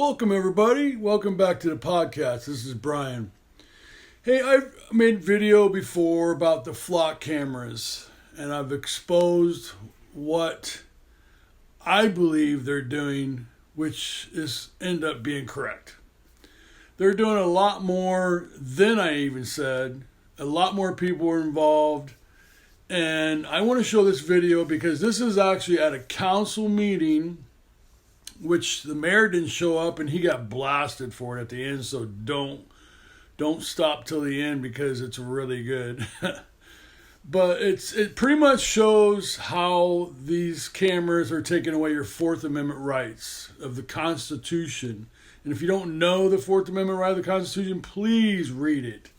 Welcome, everybody. Welcome back to the podcast. This is Brian. Hey, I've made video before about the flock cameras, and I've exposed what I believe they're doing, which is end up being correct. They're doing a lot more than I even said. A lot more people are involved. And I want to show this video because this is actually at a council meeting, which the mayor didn't show up and he got blasted for it at the end. So don't stop till the end because it's really good. But it pretty much shows how these cameras are taking away your Fourth Amendment rights of the Constitution. And if you don't know the Fourth Amendment right of the Constitution, please read it.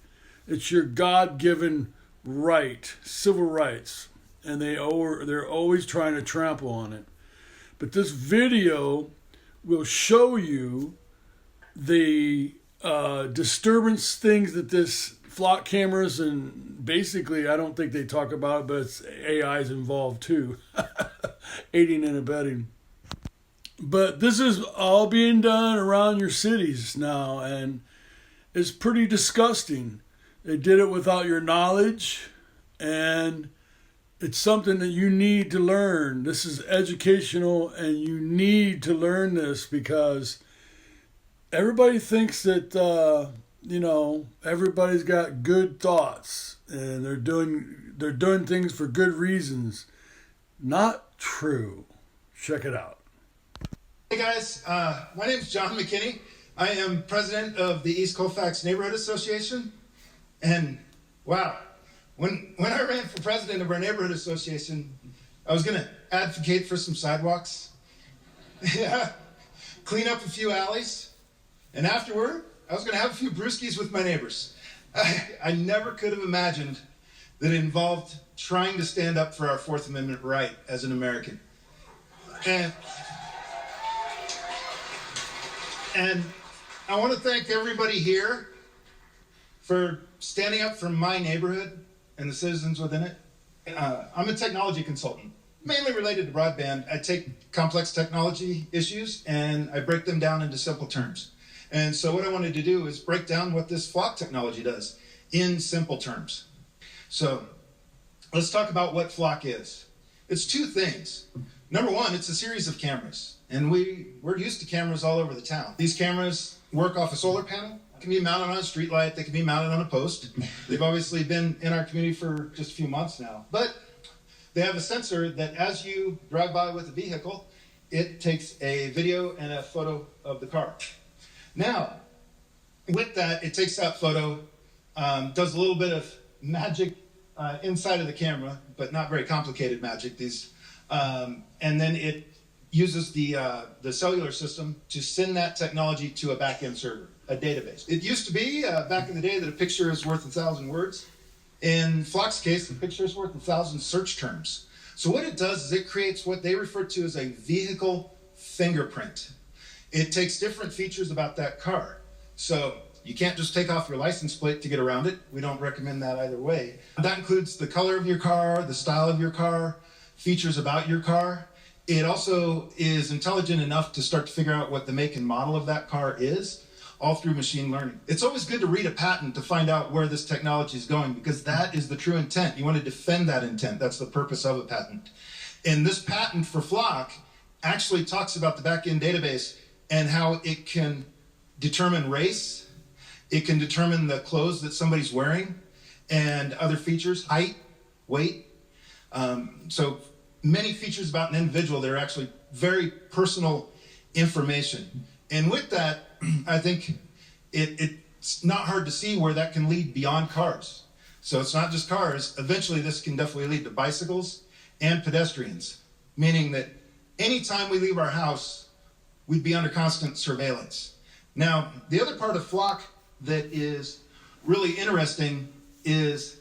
It's your God-given right, civil rights, and they're always trying to trample on it. But this video will show you the disturbance things that this flock cameras, and basically I don't think they talk about it, but it's AI is involved too, aiding and abetting. But this is all being done around your cities now, and it's pretty disgusting. They did it without your knowledge, and it's something that you need to learn. This is educational, and you need to learn this because everybody thinks that, everybody's got good thoughts and they're doing things for good reasons. Not true. Check it out. Hey guys, my name is John McKinney. I am president of the East Colfax Neighborhood Association. And wow, when I ran for president of our neighborhood association, I was going to advocate for some sidewalks, clean up a few alleys, and afterward, I was going to have a few brewskis with my neighbors. I never could have imagined that it involved trying to stand up for our Fourth Amendment right as an American. And I want to thank everybody here for standing up for my neighborhood and the citizens within it. I'm a technology consultant, mainly related to broadband. I take complex technology issues and I break them down into simple terms. And so what I wanted to do is break down what this flock technology does in simple terms. So let's talk about what flock is. It's two things. Number one, it's a series of cameras. And we're used to cameras all over the town. These cameras work off a solar panel. Can be mounted on a street light, they can be mounted on a post. They've obviously been in our community for just a few months now. But they have a sensor that as you drive by with a vehicle, it takes a video and a photo of the car. Now, with that, it takes that photo, does a little bit of magic inside of the camera, but not very complicated magic. And then it uses the cellular system to send that technology to a back-end server, a database. It used to be, back in the day, that a picture is worth 1,000 words. In Flock's case, the picture is worth 1,000 search terms. So what it does is it creates what they refer to as a vehicle fingerprint. It takes different features about that car. So you can't just take off your license plate to get around it. We don't recommend that either way. That includes the color of your car, the style of your car, features about your car. It also is intelligent enough to start to figure out what the make and model of that car is, all through machine learning. It's always good to read a patent to find out where this technology is going, because that is the true intent. You want to defend that intent. That's the purpose of a patent. And this patent for Flock actually talks about the back-end database and how it can determine race, it can determine the clothes that somebody's wearing, and other features, height, weight. So many features about an individual that are actually very personal information. And with that, I think it's not hard to see where that can lead beyond cars. So it's not just cars. Eventually, this can definitely lead to bicycles and pedestrians, meaning that anytime we leave our house, we'd be under constant surveillance. Now, the other part of Flock that is really interesting is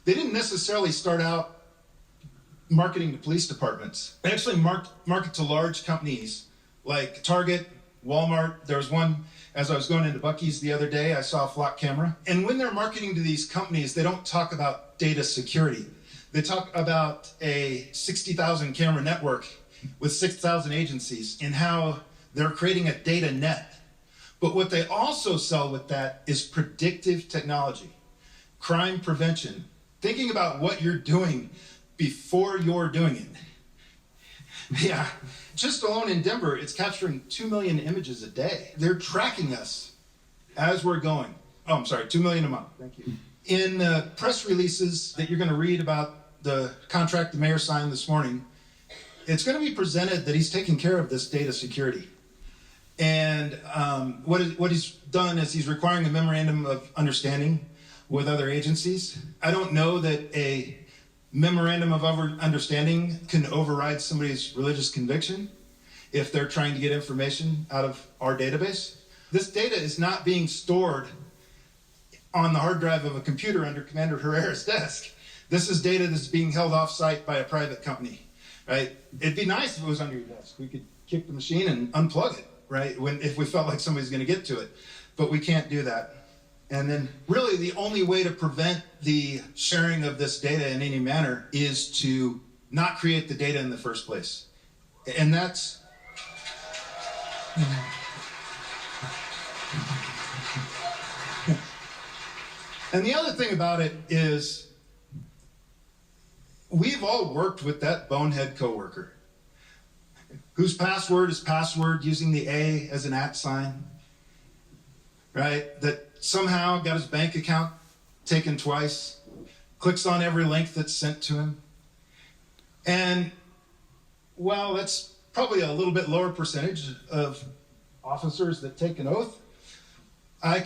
they didn't necessarily start out marketing to police departments. They actually market to large companies like Target, Walmart. There was one, as I was going into Buc-ee's the other day, I saw a Flock camera. And when they're marketing to these companies, they don't talk about data security. They talk about a 60,000 camera network with 6,000 agencies and how They're creating a data net. But what they also sell with that is predictive technology, crime prevention, thinking about what you're doing before you're doing it. Yeah, just alone in Denver, it's capturing 2 million images a day. They're tracking us as we're going. Oh, I'm sorry, 2 million a month. Thank you. In press releases that you're going to read about the contract the mayor signed this morning, it's going to be presented that he's taking care of this data security. And what he's done is he's requiring a memorandum of understanding with other agencies. I don't know that a memorandum of understanding can override somebody's religious conviction if they're trying to get information out of our database. This data is not being stored on the hard drive of a computer under Commander Herrera's desk. This is data that's being held off-site by a private company, right? It'd be nice if it was under your desk. We could kick the machine and unplug it, right? If we felt like somebody's going to get to it, but we can't do that. And then really the only way to prevent the sharing of this data in any manner is to not create the data in the first place. And that's... And the other thing about it is we've all worked with that bonehead coworker whose password is password using the A as an @ sign, right? That somehow got his bank account taken twice, clicks on every link that's sent to him. And well, that's probably a little bit lower percentage of officers that take an oath. I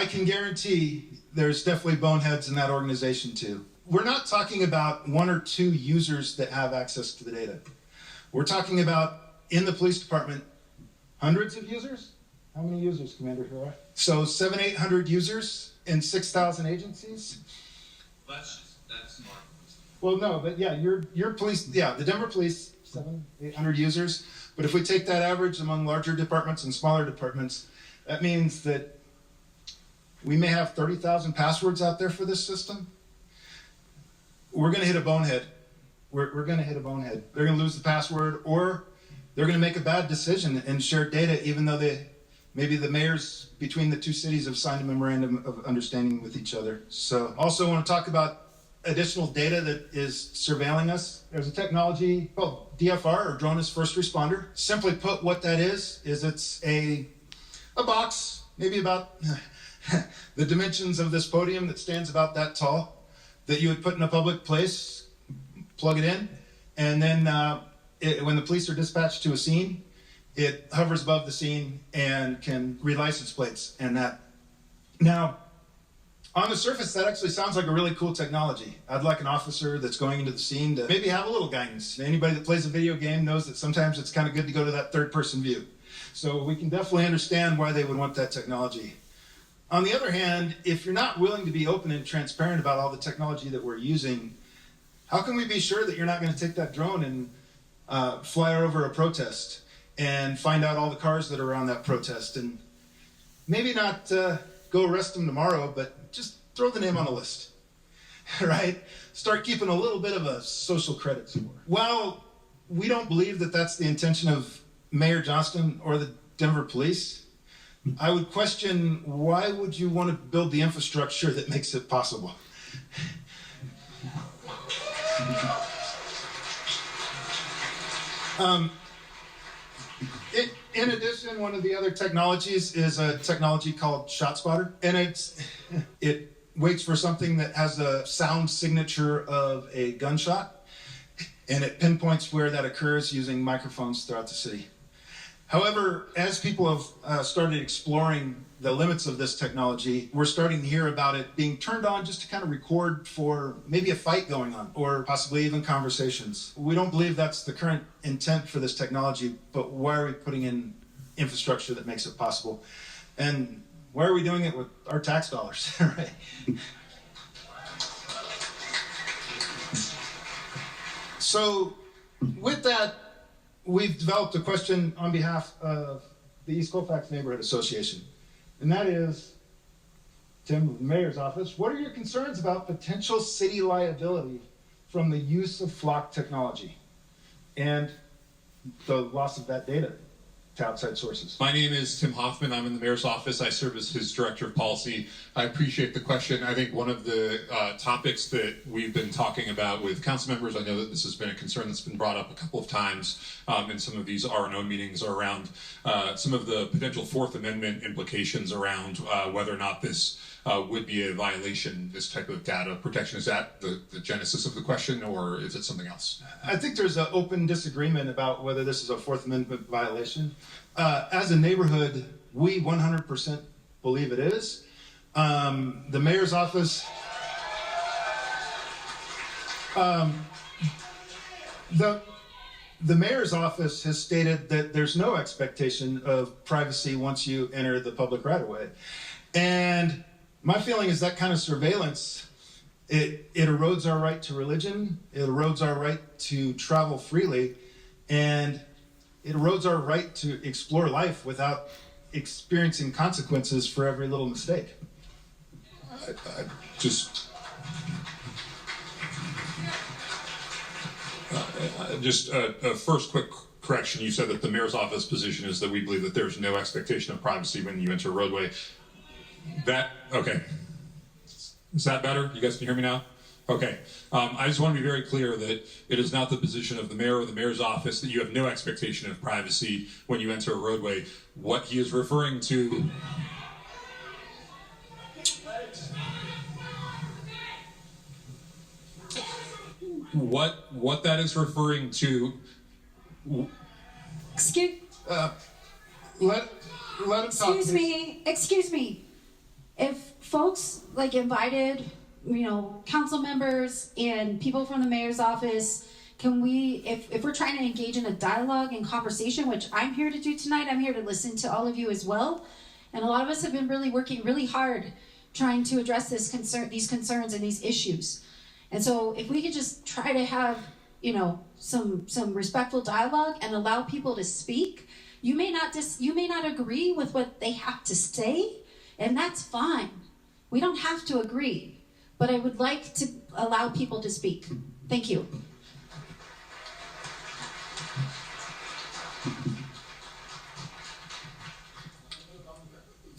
can guarantee there's definitely boneheads in that organization too. We're not talking about 1 or 2 users that have access to the data. We're talking about, in the police department, hundreds of users? How many users, Commander Herrera? So 700-800 users in 6,000 agencies? That's smart. Well, no, but yeah, your police, yeah, the Denver police, 700-800 users. But if we take that average among larger departments and smaller departments, that means that we may have 30,000 passwords out there for this system. We're going to hit a bonehead. We're going to hit a bonehead. They're going to lose the password, or they're going to make a bad decision and share data, even though maybe the mayors between the 2 cities have signed a memorandum of understanding with each other. So also want to talk about additional data that is surveilling us. There's a technology called DFR, or Drone as First Responder. Simply put, what that is it's a box, maybe about the dimensions of this podium that stands about that tall, that you would put in a public place, plug it in, and then when the police are dispatched to a scene, it hovers above the scene and can read license plates and that. Now, on the surface, that actually sounds like a really cool technology. I'd like an officer that's going into the scene to maybe have a little guidance. Anybody that plays a video game knows that sometimes it's kind of good to go to that third-person view. So we can definitely understand why they would want that technology. On the other hand, if you're not willing to be open and transparent about all the technology that we're using, how can we be sure that you're not going to take that drone and fly over a protest and find out all the cars that are around that protest and maybe not go arrest them tomorrow, but just throw the name on a list, right? Start keeping a little bit of a social credit score. Well, we don't believe that that's the intention of Mayor Johnston or the Denver police. I would question, why would you want to build the infrastructure that makes it possible? In addition, one of the other technologies is a technology called ShotSpotter, and it waits for something that has a sound signature of a gunshot, and it pinpoints where that occurs using microphones throughout the city. However, as people have started exploring the limits of this technology, we're starting to hear about it being turned on just to kind of record for maybe a fight going on, or possibly even conversations. We don't believe that's the current intent for this technology, but why are we putting in infrastructure that makes it possible? And why are we doing it with our tax dollars, right? So with that, we've developed a question on behalf of the East Colfax Neighborhood Association. And that is, Tim, the mayor's office, what are your concerns about potential city liability from the use of flock technology? and the loss of that data to outside sources. My name is Tim Hoffman. I'm in the mayor's office. I serve as his director of policy. I appreciate the question. I think one of the topics that we've been talking about with council members, I know that this has been a concern that's been brought up a couple of times in some of these R&O meetings, are around some of the potential Fourth Amendment implications around whether or not this would be a violation, this type of data protection. Is that the genesis of the question, or is it something else? I think there's an open disagreement about whether this is a Fourth Amendment violation. As a neighborhood, we 100% believe it is. The mayor's office, the mayor's office has stated that there's no expectation of privacy once you enter the public right-of-way. And my feeling is that kind of surveillance, it erodes our right to religion, it erodes our right to travel freely, and it erodes our right to explore life without experiencing consequences for every little mistake. Just a first quick correction. You said that the mayor's office position is that we believe that there's no expectation of privacy when you enter a roadway. Okay. Is that better? You guys can hear me now? Okay. I just want to be very clear that it is not the position of the mayor or the mayor's office that you have no expectation of privacy when you enter a roadway. What he is referring to... What that is referring to... Excuse me. If folks like invited, council members and people from the mayor's office, can we, if we're trying to engage in a dialogue and conversation, which I'm here to do tonight, I'm here to listen to all of you as well. And a lot of us have been working really hard trying to address these concerns and these issues. And so if we could just try to have, some respectful dialogue and allow people to speak. You may not agree with what they have to say, and that's fine. We don't have to agree, but I would like to allow people to speak. Thank you.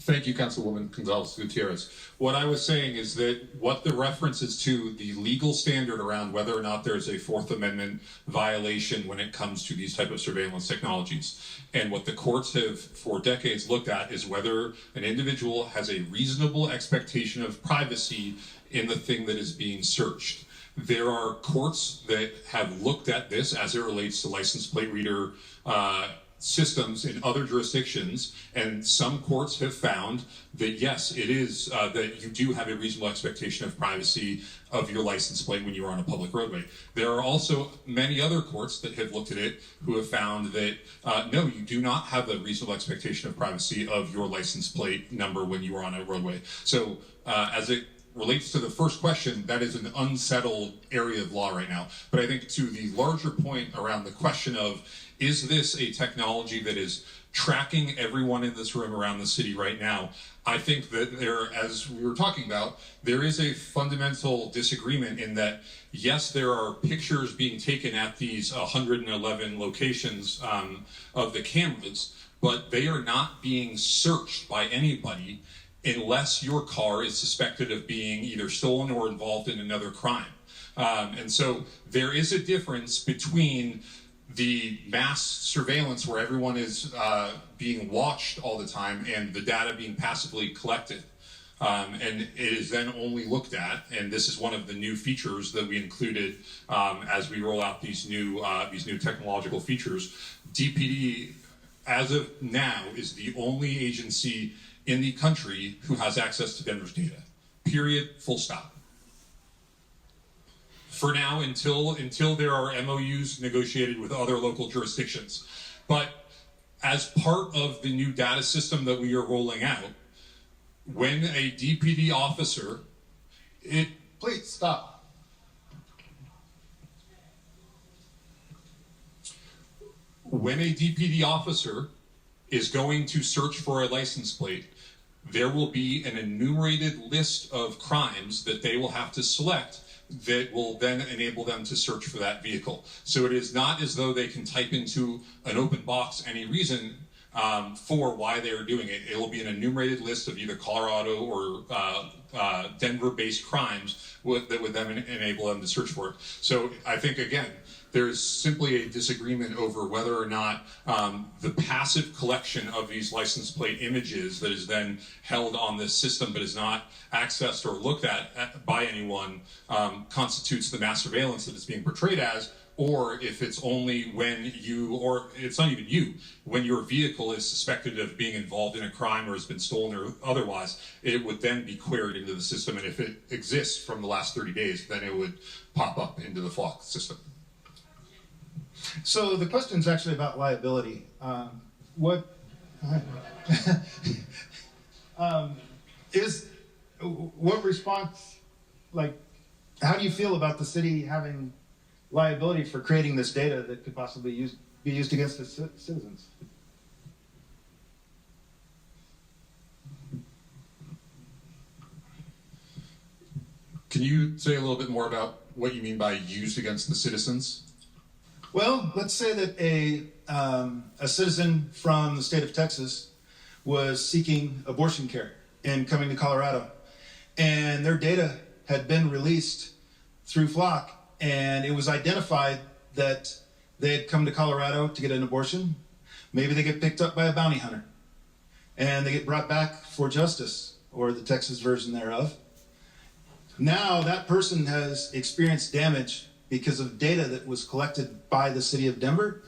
Thank you, Councilwoman Gonzalez-Gutierrez. What I was saying is that what the reference is to the legal standard around whether or not there's a Fourth Amendment violation when it comes to these type of surveillance technologies. And what the courts have for decades looked at is whether an individual has a reasonable expectation of privacy in the thing that is being searched. There are courts that have looked at this as it relates to license plate reader systems in other jurisdictions, and some courts have found that yes, it is that you do have a reasonable expectation of privacy of your license plate when you are on a public roadway. There are also many other courts that have looked at it who have found that no, you do not have a reasonable expectation of privacy of your license plate number when you are on a roadway. So as it relates to the first question, that is an unsettled area of law right now. But I think to the larger point around the question of, is this a technology that is tracking everyone in this room around the city right now? I think that there, as we were talking about, there is a fundamental disagreement in that, yes, there are pictures being taken at these 111 locations of the cameras, but they are not being searched by anybody unless your car is suspected of being either stolen or involved in another crime. And so there is a difference between the mass surveillance where everyone is being watched all the time and the data being passively collected. And it is then only looked at, and this is one of the new features that we included as we roll out these new technological features. DPD, as of now, is the only agency in the country who has access to Denver's data. Period, full stop. For now, until there are MOUs negotiated with other local jurisdictions. But as part of the new data system that we are rolling out, when a DPD officer, Please stop. When a DPD officer is going to search for a license plate, there will be an enumerated list of crimes that they will have to select that will then enable them to search for that vehicle. So it is not as though they can type into an open box any reason for why they are doing it. It will be an enumerated list of either Colorado or Denver-based crimes that would then enable them to search for it. So I think, again, there's simply a disagreement over whether or not the passive collection of these license plate images that is then held on this system but is not accessed or looked at by anyone constitutes the mass surveillance that it's being portrayed as, or if it's only when you, or it's not even you, when your vehicle is suspected of being involved in a crime or has been stolen or otherwise, it would then be queried into the system, and if it exists from the last 30 days, then it would pop up into the Flock system. So the question is actually about liability. What response, like, how do you feel about the city having liability for creating this data that could possibly be used against the citizens? Can you say a little bit more about what you mean by used against the citizens? Well, let's say that a citizen from the state of Texas was seeking abortion care and coming to Colorado, and their data had been released through Flock, and it was identified that they had come to Colorado to get an abortion. Maybe they get picked up by a bounty hunter, and they get brought back for justice, or the Texas version thereof. Now that person has experienced damage because of data that was collected by the city of Denver.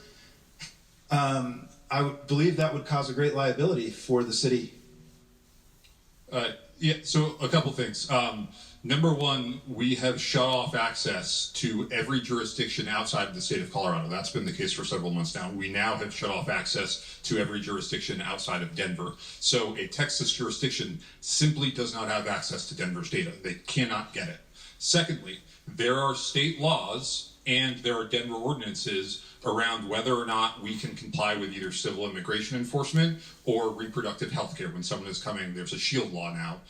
I would believe that would cause a great liability for the city. Yeah, so a couple things. Number one, we have shut off access to every jurisdiction outside of the state of Colorado. That's been the case for several months now. We now have shut off access to every jurisdiction outside of Denver. So a Texas jurisdiction simply does not have access to Denver's data. They cannot get it. Secondly, there are state laws and there are Denver ordinances around whether or not we can comply with either civil immigration enforcement or reproductive health care. When someone is coming, there's a SHIELD law now,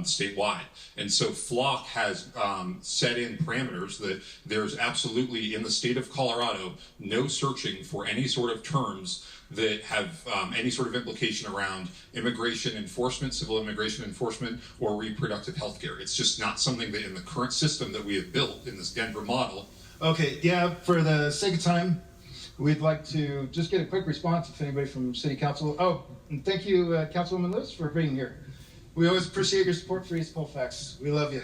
statewide. And so Flock has set in parameters that there's absolutely, in the state of Colorado, no searching for any sort of terms that have any sort of implication around immigration enforcement, civil immigration enforcement, or reproductive health care. It's just not something that in the current system that we have built in this Denver model. Okay, yeah, for the sake of time, we'd like to just get a quick response if anybody from City Council. Oh, and thank you, Councilwoman Lewis, for being here. We always appreciate your support for East Colfax. We love you.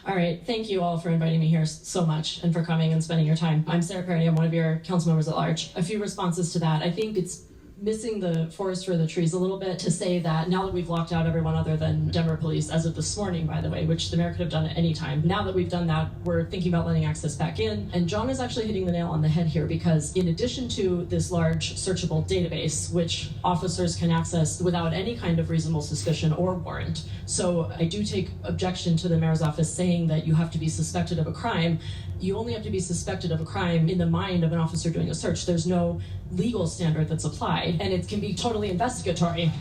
All right, thank you all for inviting me here so much and for coming and spending your time. I'm Sarah Perry, I'm one of your council members at large. A few responses to that. I think it's missing the forest for the trees a little bit to say that now that we've locked out everyone other than Denver police, as of this morning, by the way, which the mayor could have done at any time. Now that we've done that, we're thinking about letting access back in. And John is actually hitting the nail on the head here, because in addition to this large searchable database, which officers can access without any kind of reasonable suspicion or warrant. So I do take objection to the mayor's office saying that you have to be suspected of a crime. You only have to be suspected of a crime in the mind of an officer doing a search. There's no legal standard that's applied, and it can be totally investigatory.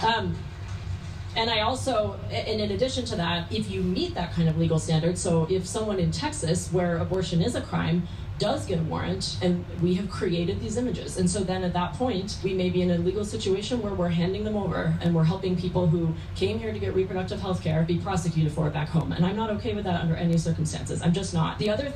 And I also, and in addition to that, if you meet that kind of legal standard, so if someone in Texas, where abortion is a crime, does get a warrant, and we have created these images, and so then at that point we may be in a legal situation where we're handing them over and we're helping people who came here to get reproductive health care be prosecuted for it back home, and I'm not okay with that under any circumstances. I'm just not. The other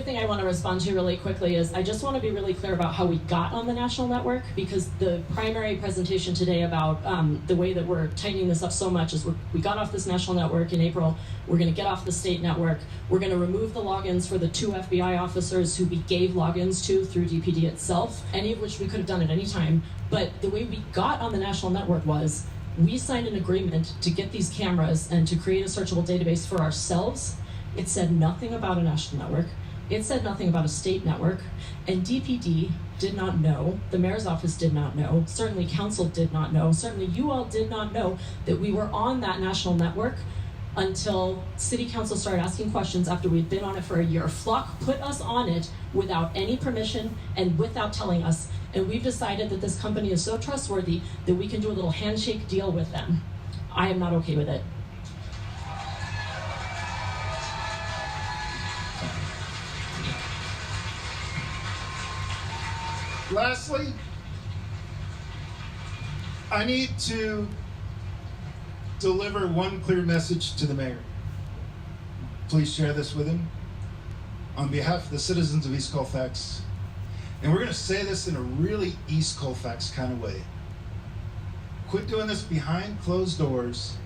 thing I want to respond to really quickly is I just want to be really clear about how we got on the national network, because the primary presentation today about the way that we're tightening this up so much is we got off this national network in April. We're going to get off the state network. We're going to remove the logins for the 2 FBI officers who we gave logins to through DPD itself, any of which we could have done at any time. But the way we got on the national network was we signed an agreement to get these cameras and to create a searchable database for ourselves. It said nothing about a national network. It said nothing about a state network, and DPD did not know, the mayor's office did not know, certainly council did not know, certainly you all did not know that we were on that national network until city council started asking questions after we'd been on it for a year. Flock put us on it without any permission and without telling us, And we've decided that this company is so trustworthy that we can do a little handshake deal with them. I am not okay with it. Lastly, I need to deliver one clear message to the mayor. Please share this with him on behalf of the citizens of East Colfax. And we're going to say this in a really East Colfax kind of way. Quit doing this behind closed doors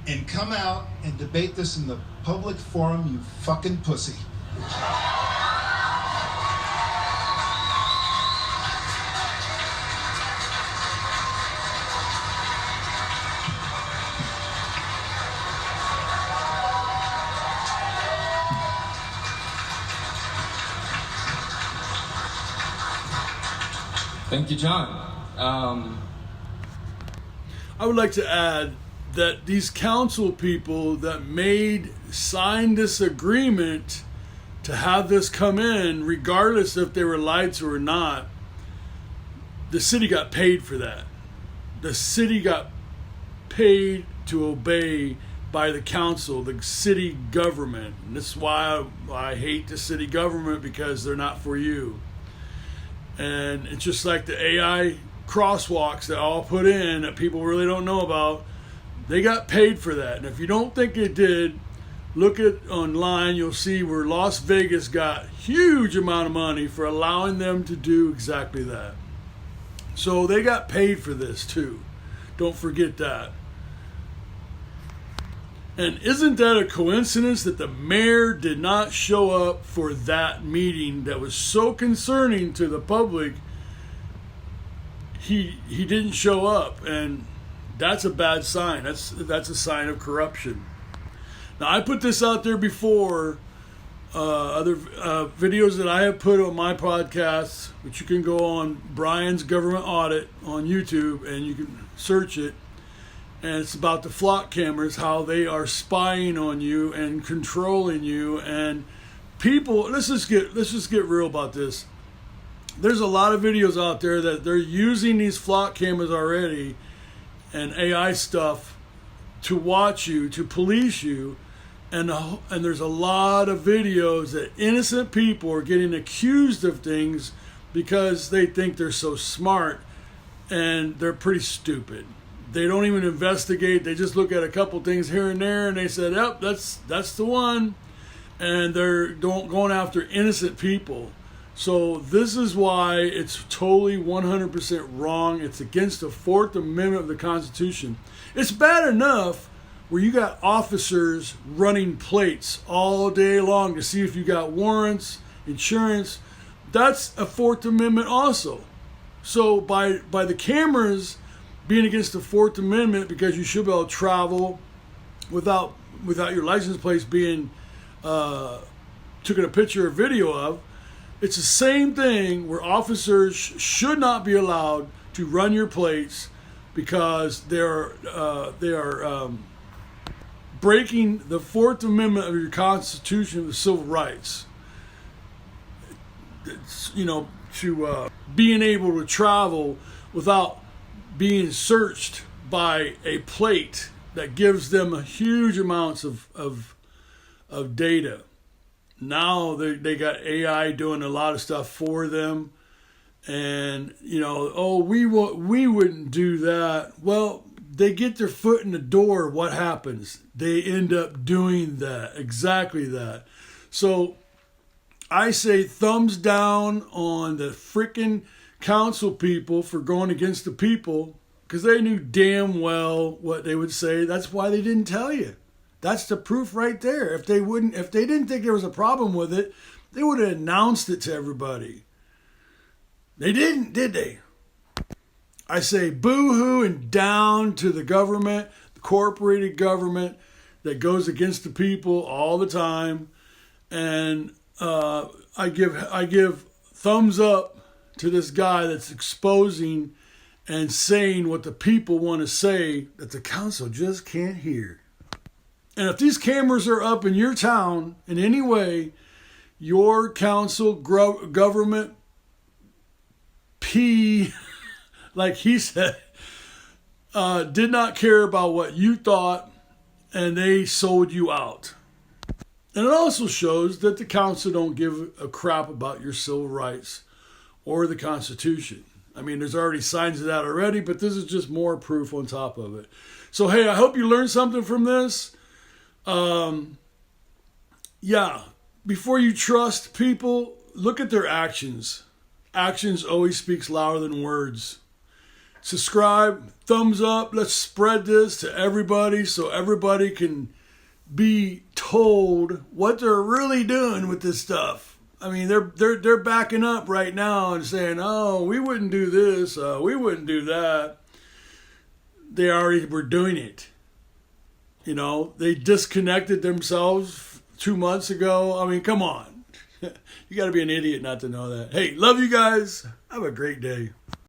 and come out and debate this in the public forum, you fucking pussy. Thank you, John. I would like to add that these council people that signed this agreement to have this come in, regardless if they were lied to or not, the city got paid for that. The city got paid to obey by the council, the city government. And this is why I hate the city government, because they're not for you. And it's just like the AI crosswalks that all put in that people really don't know about. They got paid for that. And if you don't think it did, look at online. You'll see where Las Vegas got huge amount of money for allowing them to do exactly that. So they got paid for this too. Don't forget that. And isn't that a coincidence that the mayor did not show up for that meeting that was so concerning to the public? He didn't show up, and that's a bad sign. That's a sign of corruption. Now, I put this out there before, other videos that I have put on my podcast, which you can go on Brian's Government Audit on YouTube, and you can search it. And it's about the flock cameras, how they are spying on you and controlling you. And people, let's just get real about this. There's a lot of videos out there that they're using these flock cameras already and AI stuff to watch you, to police you. And there's a lot of videos that innocent people are getting accused of things because they think they're so smart, and they're pretty stupid. They don't even investigate. They just look at a couple things here and there, and they said, "Yep, that's the one." And they're going after innocent people. So this is why it's totally 100% wrong. It's against the Fourth Amendment of the Constitution. It's bad enough where you got officers running plates all day long to see if you got warrants, insurance. That's a Fourth Amendment also. So by the cameras being against the Fourth Amendment, because you should be able to travel without your license plates being taken a picture or video of, it's the same thing where officers should not be allowed to run your plates because they are breaking the Fourth Amendment of your Constitution of Civil Rights. It's, to being able to travel without being searched by a plate that gives them a huge amounts of data. Now they got AI doing a lot of stuff for them, and we wouldn't do that. Well, they get their foot in the door. What happens? They end up doing that, exactly that. So I say thumbs down on the freaking council people for going against the people, because they knew damn well what they would say. That's why they didn't tell you. That's the proof right there. If they didn't think there was a problem with it, they would have announced it to everybody. They didn't, did they? I say boo-hoo and down to the government, the corporated government that goes against the people all the time. And I give thumbs up to this guy that's exposing and saying what the people want to say that the council just can't hear. And if these cameras are up in your town in any way, your council, government he, like he said, did not care about what you thought, and they sold you out. And it also shows that the council don't give a crap about your civil rights or the Constitution. I mean, there's already signs of that already, but this is just more proof on top of it. So, hey, I hope you learned something from this. Yeah, before you trust people, look at their actions. Actions always speaks louder than words. Subscribe, thumbs up. Let's spread this to everybody so everybody can be told what they're really doing with this stuff. I mean, they're backing up right now and saying, "Oh, we wouldn't do this, we wouldn't do that." They already were doing it. You know, they disconnected themselves 2 months ago. I mean, come on. You got to be an idiot not to know that. Hey, love you guys. Have a great day.